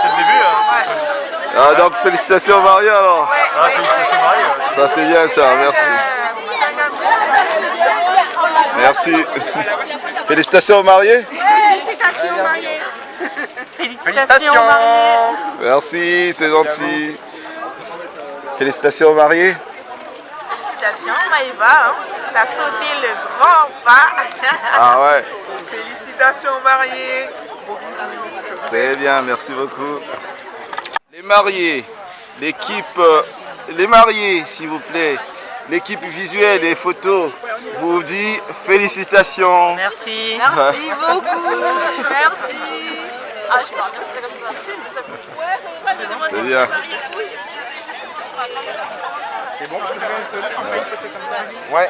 C'est le début. Hein. Ah donc félicitations mariés alors. Ah, félicitations mariés. Ça c'est bien ça, merci. Merci. Félicitations aux mariés. Félicitations mariés. Félicitations mariés. Merci, c'est gentil. Félicitations aux mariés. Félicitations Maïva, hein. T'as sauté le grand pas. Ah ouais. Félicitations mariés. Gros bisous. C'est bien, merci beaucoup. Les mariés, l'équipe, les mariés s'il vous plaît, l'équipe visuelle et photo vous dit félicitations. Merci. Merci beaucoup. Merci. Ah, je parle, c'est comme ça. C'est bien. C'est bon, c'est bien. Ouais.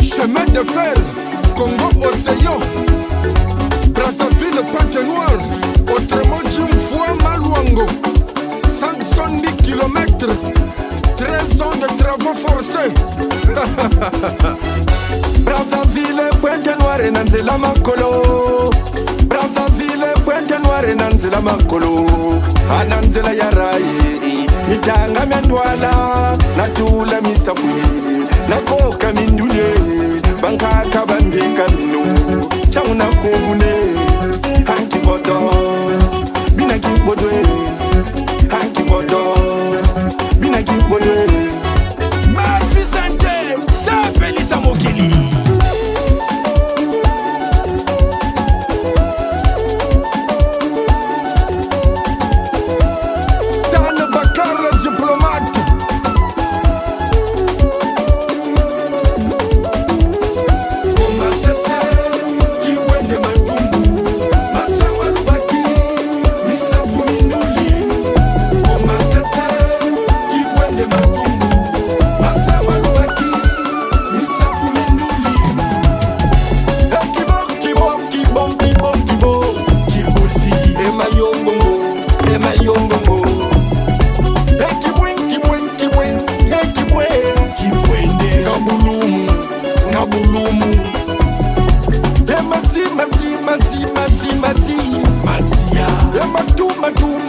Chemin de fer, Congo Océan, Brazzaville, Pante Noir, autrement dit fois Maluango, 170 km, 13 ans de travaux forcés. Brazzaville, Pointe Noire et Nanzela Makolo. Brazzaville, Pointe Noire et Nanzela Makolo. Ananzela Yarai, Mitanga Mandwala, Natula Misafui, Nakoka Mindule, Bankaka Bande Kamino, Chamuna Kovune, Hanki Bodo, Binaki Bodwe, Hanki Bodo, Binaki Bodwe.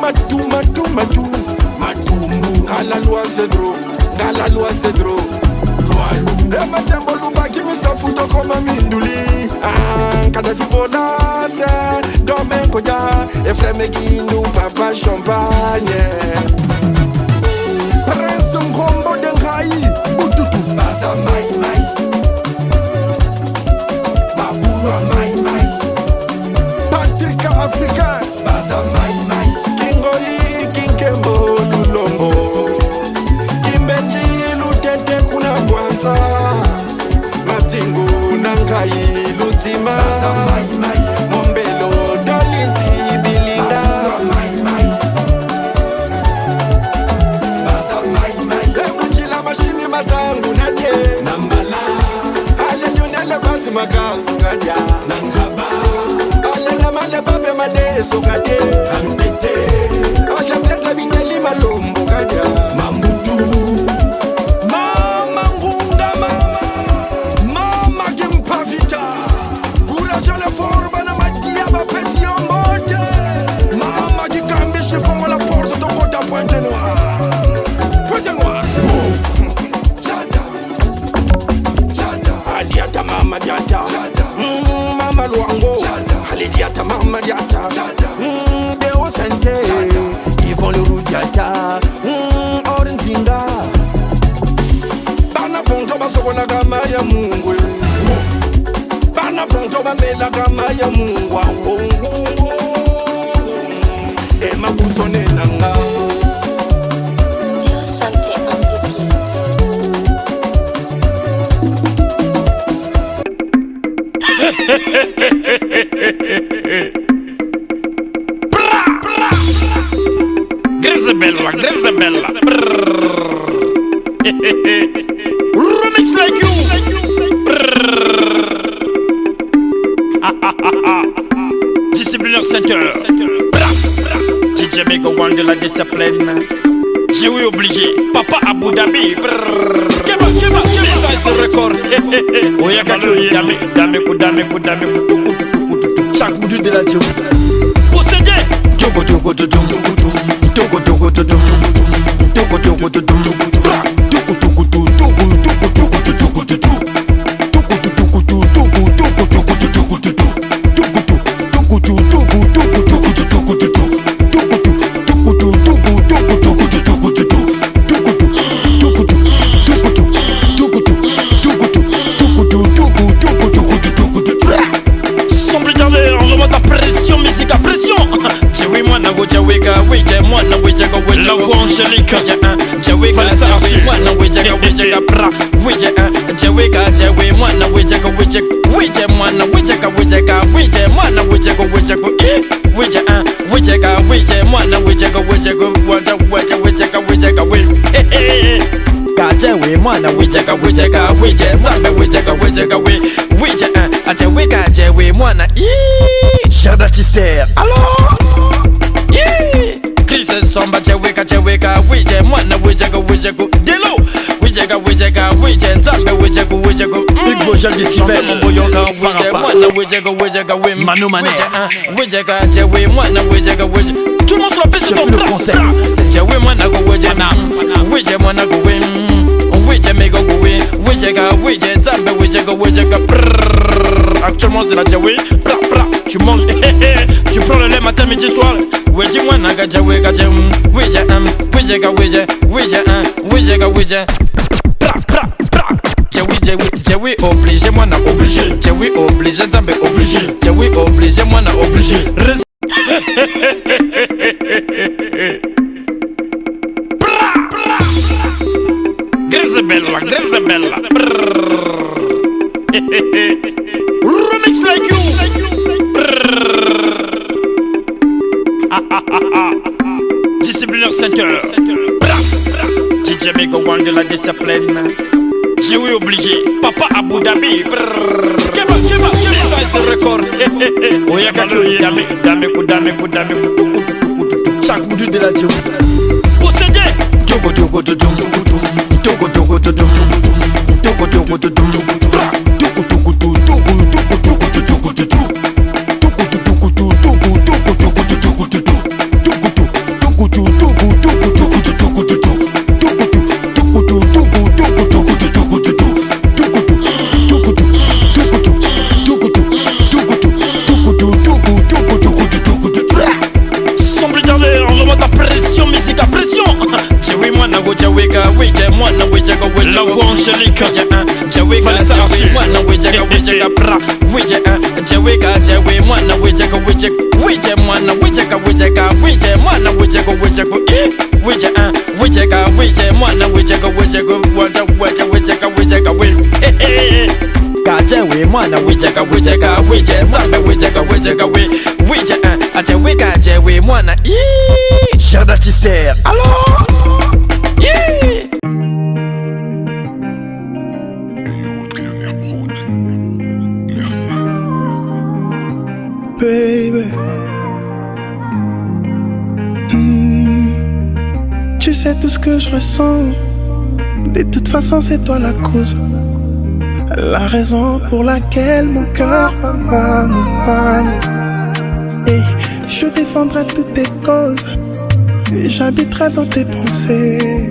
Matumbu, à la loi c'est drôle, à la loi c'est drôle. Et ma symbole qui me s'en fout comme un mindouli. Quand je bonase, domaine koya, et flemme guinou, papa champagne. Prince Ngombo d'Enraï, Boututu, Baza Mai Mai. Maboula Mai Mai. Patrick Africain, Baza Mai Mai. Kingoyi, Kinkembo, Lulombo. Kimbeji, Lutete, Kuna Kwanza. Matingu, Nankai, Lutima. Baza Mai Mai. Mombelo, Dolisi, Bilinda. Mai Mai. Baza Mai Mai. Emunjila mashini mazangu nadie. Nambala. Ale nyonele basi makazu gadia. Nangaba. Ale ramale pape made sogade. Ambete. Ale blesa bingeli malombo gadia. Mamutu. Mama ngunga mama. Mama kimpavita. Courage le forme na matia ba pesi ombote. Mama kikambishi fongo la porte to kota pointe noire. Pointe noire. Adiata mama diata. Mama luango. Ali diata mama diata. Deo sente. Yvon le roudiata. Orenzinga. Bana ponto basokona kama ya Mungu. Bana ponto bamela kama ya Mungu. Ema kusone nanga. Grisabella, Grisabella. Remix like you. Disciplinaire 5 heures. DJ Mego Wang de la discipline. J'ai oui obligé. Papa Abu Dhabi. Keba, ce record. Oyaka dame, dame. Chaque bout de la Dieu. Possédé. Togo. Semble tarder, on remonte la pression, musique à pression. La voix angélique. Jawega, mwana wejaka pra. Jawega, mwana wejaka mwana wejaka mwana wejaka mwana wejaka Kajewe mwana wejaka Zambe wejaka Ajawega jewe mwana Jada Tister. Alors Chris Somba jaweka mwana wejaka Delo wejaka Zambe wejaka Big Bojal Decibel mwana wejaka Manu Mané wejaka jewe mwana wejaka tout le monde sur la piste dans le concert. Jewe mwana mwana mega Zambe actuellement c'est la Jewe. Tu manges, tu prends le lait matin, midi, soir. Weje mwana ga Jewe ga jem. Jewe obligé, mwana obligé. Jewe obligé, Zambe obligé. Jewe obligé, mwana obligé. Grisabella. Remix like you. Disciplinaire 5 heures. DJ Mego Wang de la discipline. J'ai oui obligé. Papa Abu Dhabi. Keba, ce record. Oyaka dame. Chaque bout de la Dieu. Possédé. Togo. Sans plus tarder, on remonte la pression, musique à pression. La voix angélique, Kajewe mwana wijeka wijeka wije nzambe wijeka wijeka wije ajewe kajewe mwana Jada Tister alors Baby, tu sais tout ce que je ressens. De toute façon c'est toi la cause, la raison pour laquelle mon cœur m'accompagne. Et je défendrai toutes tes causes, et j'habiterai dans tes pensées.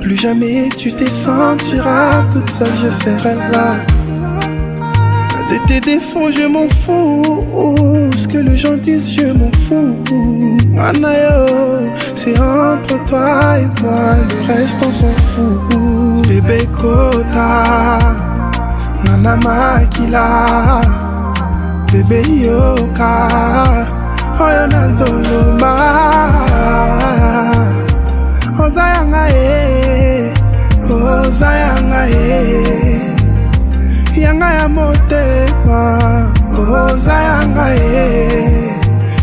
Plus jamais tu te sentiras toute seule, je serai là. De tes défauts je m'en fous, ce que les gens disent je m'en fous. Anayo, c'est entre toi et moi, le reste on s'en fout. Bébé Kota, Nana Makila, bébé Yoka, Oyona Zoloma, Ozayanga Ozayanga Yanga ya motema, Ozayanga